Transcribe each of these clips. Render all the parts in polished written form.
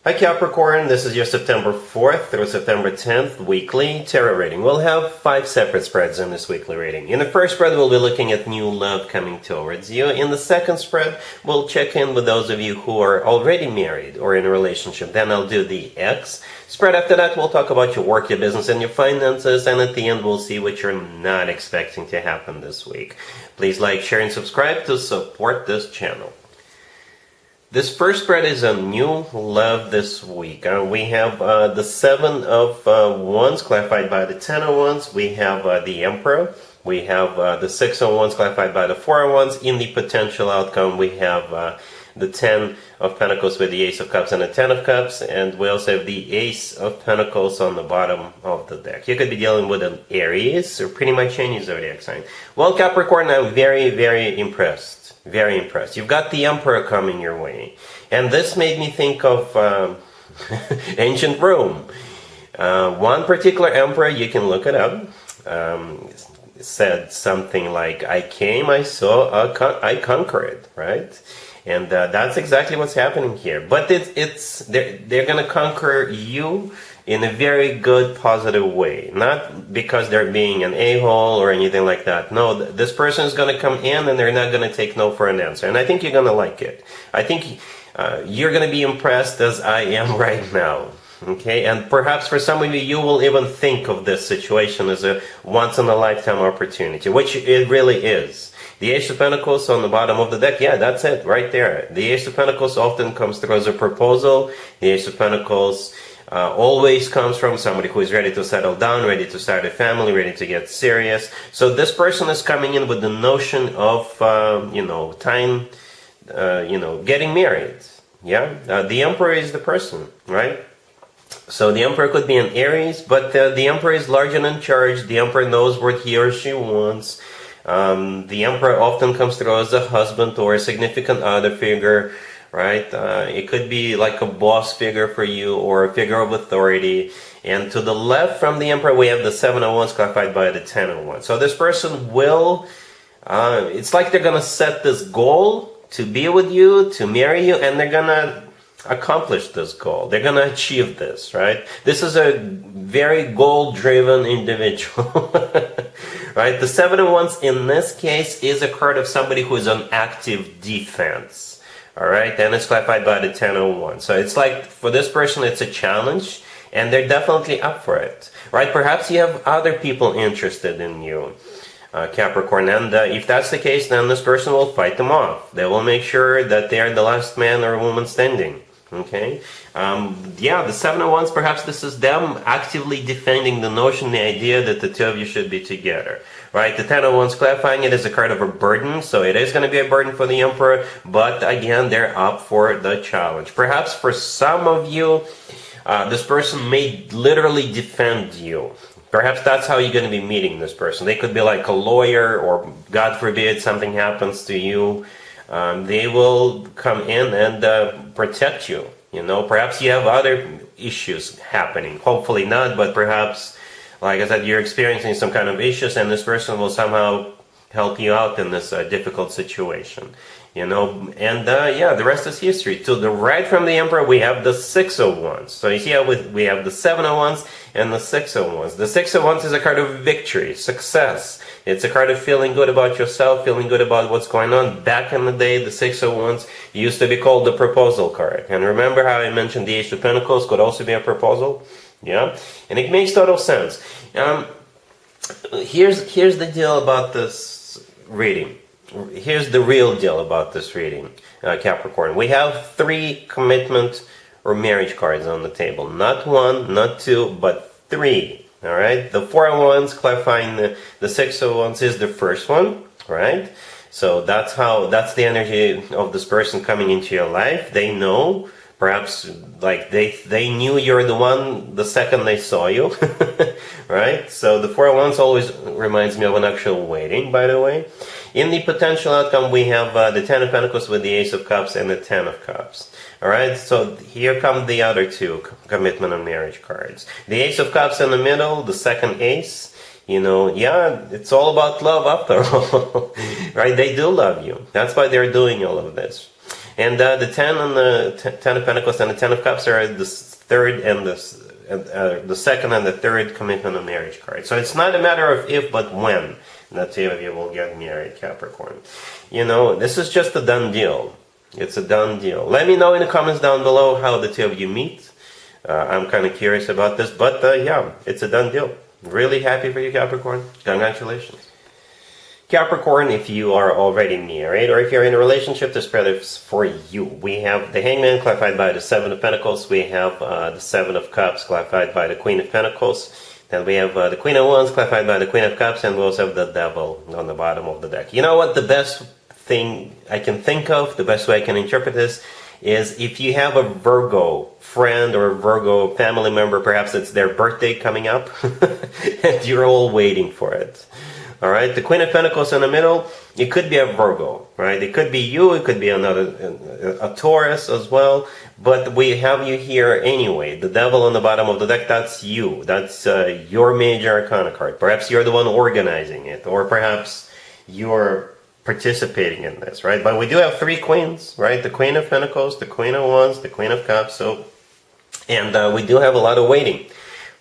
Hi Capricorn, this is your September 4th through September 10th weekly tarot reading. We'll have 5 separate spreads in this weekly reading. In the first spread, we'll be looking at new love coming towards you. In the second spread, we'll check in with those of you who are already married or in a relationship. Then I'll do the X spread. After that, we'll talk about your work, your business, and your finances. And at the end, we'll see what you're not expecting to happen this week. Please like, share, and subscribe to support this channel. This first spread is a new love this week. We have the 7 of Wands clarified by the 10 of Wands. We have the Emperor. We have the 6 of Wands clarified by the 4 of Wands. In the potential outcome, we have the 10 of Pentacles with the Ace of Cups and the 10 of Cups. And we also have the Ace of Pentacles on the bottom of the deck. You could be dealing with an Aries or pretty much any zodiac sign. Well, Capricorn, I'm very, very impressed. Very impressed. You've got the Emperor coming your way. And this made me think of ancient Rome. One particular emperor, you can look it up, said something like, I came, I saw, I conquered, right? And that's exactly what's happening here. But they're going to conquer you in a very good, positive way. Not because they're being an a-hole or anything like that. No, this person is going to come in and they're not going to take no for an answer. And I think you're going to like it. I think you're going to be impressed as I am right now. Okay? And perhaps for some of you, you will even think of this situation as a once-in-a-lifetime opportunity, which it really is. The Ace of Pentacles on the bottom of the deck, yeah, that's it, right there. The Ace of Pentacles often comes through as a proposal. The Ace of Pentacles always comes from somebody who is ready to settle down, ready to start a family, ready to get serious. So this person is coming in with the notion of, time, getting married. Yeah, the Emperor is the person, right? So the Emperor could be an Aries, but the Emperor is large and in charge. The Emperor knows what he or she wants. The Emperor often comes through as a husband or a significant other figure, right? It could be like a boss figure for you or a figure of authority. And to the left from the Emperor, we have the 7 of Wands clarified by the 10 of Wands. So this person will, it's like they're going to set this goal to be with you, to marry you, and they're going to accomplish this goal. They're going to achieve this, right? This is a very goal-driven individual, right? The 7 of Wands in this case is a card of somebody who is on active defense. All right, and it's clarified by the 10 of Wands. So it's like, for this person, it's a challenge, and they're definitely up for it, right? Perhaps you have other people interested in you, Capricorn, and if that's the case, then this person will fight them off. They will make sure that they're the last man or woman standing, okay? Yeah, the 7 of Wands, perhaps this is them actively defending the notion, the idea that the two of you should be together. Right, the 10 of Wands clarifying it is a card of a burden, so it is going to be a burden for the Emperor, but again, they're up for the challenge. Perhaps for some of you, this person may literally defend you. Perhaps that's how you're going to be meeting this person. They could be like a lawyer, or God forbid something happens to you. They will come in and protect you. You know, perhaps you have other issues happening. Hopefully not, but perhaps, like I said, you're experiencing some kind of issues, and this person will somehow help you out in this difficult situation. You know, and yeah, the rest is history. To the right from the Emperor, we have the 6 of Wands. So you see how we have the 7 of Wands and the 6 of Wands. The 6 of Wands is a card of victory, success. It's a card of feeling good about yourself, feeling good about what's going on. Back in the day, the 6 of Wands used to be called the proposal card. And remember how I mentioned the Ace of Pentacles could also be a proposal? Yeah, and it makes total sense. Here's the deal about this reading. Here's the real deal about this reading, Capricorn. We have 3 commitment or marriage cards on the table. Not 1, not 2, but 3. All right. The 4 of Wands clarifying the 6 of Wands is the first one. Right. So that's the energy of this person coming into your life. They know. Perhaps like they knew you're the one the second they saw you, right? So the 4 of Wands always reminds me of an actual wedding, by the way. In the potential outcome, we have the 10 of Pentacles with the Ace of Cups and the 10 of Cups. All right, so here come the other 2 commitment and marriage cards. The Ace of Cups in the middle, the second ace. You know, yeah, it's all about love after all, right? They do love you. That's why they're doing all of this. And the 10 and the 10 of Pentacles and the 10 of Cups are the third and the second and the third commitment and marriage card. So it's not a matter of if, but when the two of you will get married, Capricorn. You know, this is just a done deal. It's a done deal. Let me know in the comments down below how the two of you meet. I'm kind of curious about this, but yeah, it's a done deal. Really happy for you, Capricorn. Congratulations. Capricorn, if you are already married or if you're in a relationship, this spread is for you. We have the Hangman clarified by the Seven of Pentacles. We have the Seven of Cups clarified by the Queen of Pentacles. Then we have the Queen of Wands clarified by the Queen of Cups, and we also have the Devil on the bottom of the deck. You know what? The best thing I can think of, the best way I can interpret this, is if you have a Virgo friend or a Virgo family member, perhaps it's their birthday coming up, and you're all waiting for it. All right, the Queen of Pentacles in the middle, it could be a Virgo, right? It could be you, it could be a Taurus as well, but we have you here anyway. The Devil on the bottom of the deck, that's you. That's your major arcana card. Perhaps you're the one organizing it, or perhaps you're participating in this, right? But we do have three queens, right? The Queen of Pentacles, the Queen of Wands, the Queen of Cups, and we do have a lot of waiting.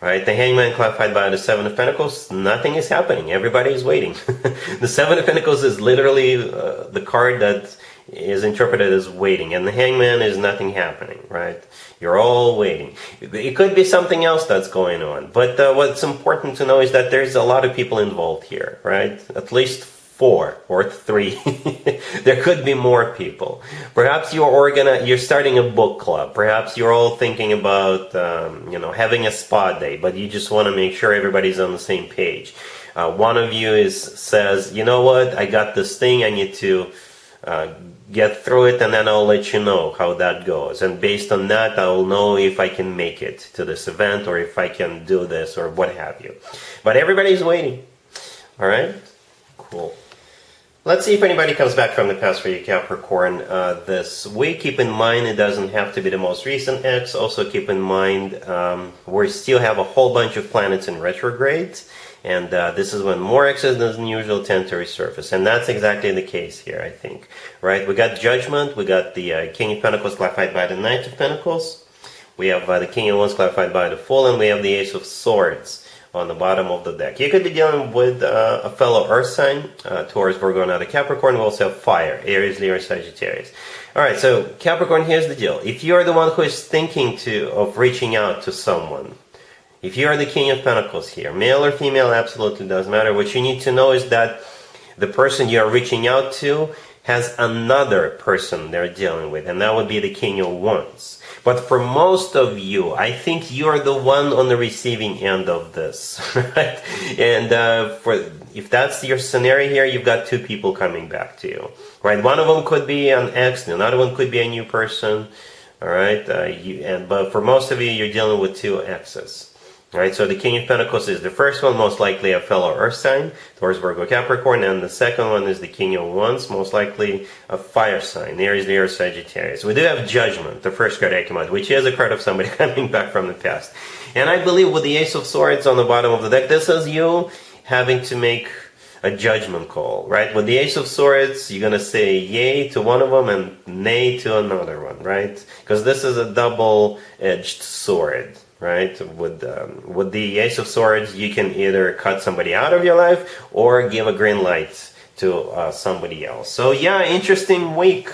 Right, the Hangman clarified by the Seven of Pentacles, nothing is happening. Everybody is waiting. The Seven of Pentacles is literally the card that is interpreted as waiting, and the Hangman is nothing happening, right? You're all waiting. It could be something else that's going on, but what's important to know is that there's a lot of people involved here, right? At least 4 or 3. There could be more people. Perhaps you're starting a book club. Perhaps you're all thinking about having a spa day, but you just want to make sure everybody's on the same page. One of you says, you know what, I got this thing, I need to get through it, and then I'll let you know how that goes. And based on that, I'll know if I can make it to this event, or if I can do this, or what have you. But everybody's waiting. All right? Cool. Let's see if anybody comes back from the past for you, Capricorn, this week. Keep in mind, it doesn't have to be the most recent ex. Also keep in mind, we still have a whole bunch of planets in retrograde, and this is when more exes than usual tend to resurface. And that's exactly the case here, I think. Right? We got Judgment, we got the King of Pentacles clarified by the Knight of Pentacles, we have the King of Wands clarified by the Fool, and we have the Ace of Swords on the bottom of the deck. You could be dealing with a fellow Earth sign, Taurus, Virgo, and other Capricorn. We also have fire, Aries, Leo, Sagittarius. All right, so Capricorn, here's the deal. If you're the one who is thinking of reaching out to someone, if you're the King of Pentacles here, male or female, absolutely doesn't matter. What you need to know is that the person you're reaching out to has another person they're dealing with, and that would be the King of Wands. But for most of you, I think you're the one on the receiving end of this, right? And if that's your scenario here, you've got 2 people coming back to you, right? One of them could be an ex, another one could be a new person, all right? But for most of you, you're dealing with 2 exes. Right, so the King of Pentacles is the first one, most likely a fellow Earth sign, Taurus, Virgo, Capricorn, and the second one is the King of Wands, most likely a fire sign, Aries, Leo, Sagittarius. We do have Judgment, the first card I came out, which is a card of somebody coming back from the past. And I believe with the Ace of Swords on the bottom of the deck, this is you having to make a judgment call, right? With the Ace of Swords, you're going to say yay to one of them and nay to another one, right? Because this is a double-edged sword. Right? With the Ace of Swords, you can either cut somebody out of your life or give a green light to somebody else. So yeah, interesting week,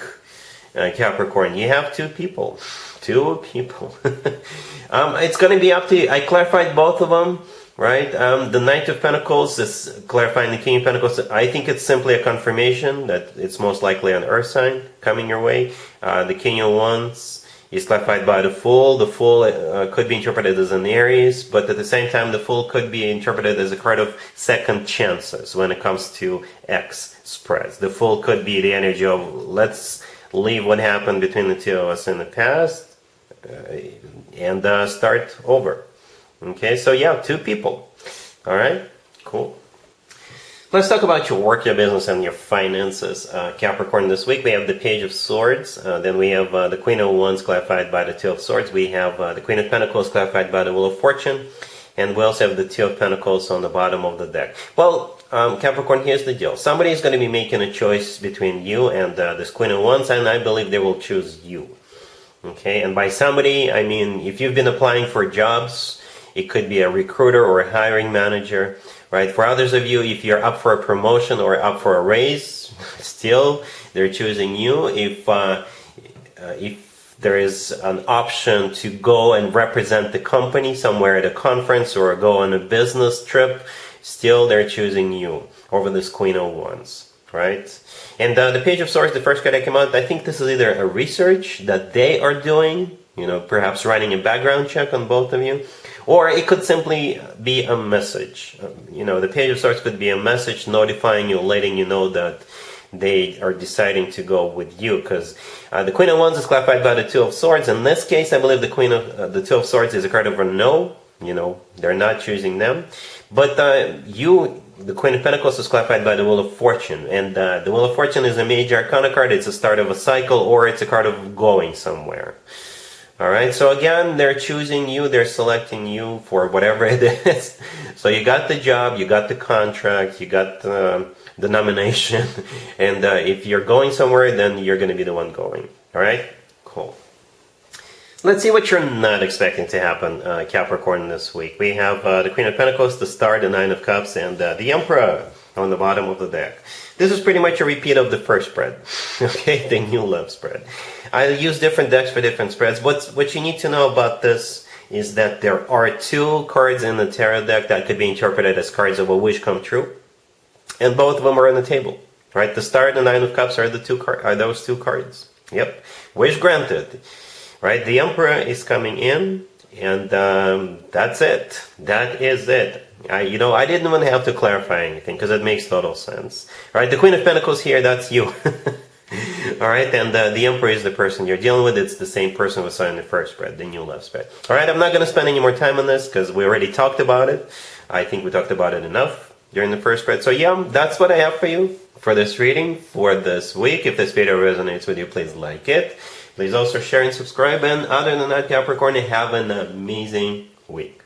Capricorn. You have 2 people. 2 people. It's going to be up to you. I clarified both of them, right? The Knight of Pentacles is clarifying the King of Pentacles. I think it's simply a confirmation that it's most likely an Earth sign coming your way. The King of Wands is clarified by the Fool. The Fool could be interpreted as an Aries, but at the same time, the Fool could be interpreted as a card of second chances when it comes to X spreads. The Fool could be the energy of, let's leave what happened between the 2 of us in the past and start over. Okay, so yeah, 2 people. All right, cool. Let's talk about your work, your business, and your finances. Capricorn, this week we have the Page of Swords. Then we have the Queen of Wands clarified by the 2 of Swords. We have the Queen of Pentacles clarified by the Wheel of Fortune. And we also have the Two of Pentacles on the bottom of the deck. Well, Capricorn, here's the deal. Somebody is going to be making a choice between you and this Queen of Wands, and I believe they will choose you. Okay, and by somebody, I mean, if you've been applying for jobs, it could be a recruiter or a hiring manager, right? For others of you, if you're up for a promotion or up for a raise, still, they're choosing you. If there is an option to go and represent the company somewhere at a conference or go on a business trip, still they're choosing you over this Queen of Wands, right? And the Page of Swords, the first card that came out, I think this is either a research that they are doing, you know, perhaps running a background check on both of you, or it could simply be a message. You know, the Page of Swords could be a message notifying you, letting you know that they are deciding to go with you, because the Queen of Wands is clarified by the Two of Swords. In this case, I believe the Two of Swords is a card of a no. You know, they're not choosing them. But the Queen of Pentacles is clarified by the Wheel of Fortune, and the Wheel of Fortune is a major arcana card. It's a start of a cycle, or it's a card of going somewhere. All right, so again, they're choosing you, they're selecting you for whatever it is. So you got the job, you got the contract, you got the nomination, and if you're going somewhere, then you're going to be the one going. All right, cool. Let's see what you're not expecting to happen, Capricorn, this week. We have the Queen of Pentacles, the Star, the Nine of Cups, and the Emperor on the bottom of the deck. This is pretty much a repeat of the first spread, okay, the new love spread. I use different decks for different spreads. What you need to know about this is that there are two cards in the tarot deck that could be interpreted as cards of a wish come true, and both of them are on the table, right? The Star and the Nine of Cups are those two cards. Yep, wish granted, right? The Emperor is coming in, and that's it. That is it. I didn't even have to clarify anything because it makes total sense. All right, the Queen of Pentacles here, that's you. All right, and the Emperor is the person you're dealing with. It's the same person we saw in the first spread, the new love spread. All right, I'm not going to spend any more time on this because we already talked about it. I think we talked about it enough during the first spread. So yeah, that's what I have for you for this reading for this week. If this video resonates with you, please like it. Please also share and subscribe. And other than that, Capricorn, have an amazing week.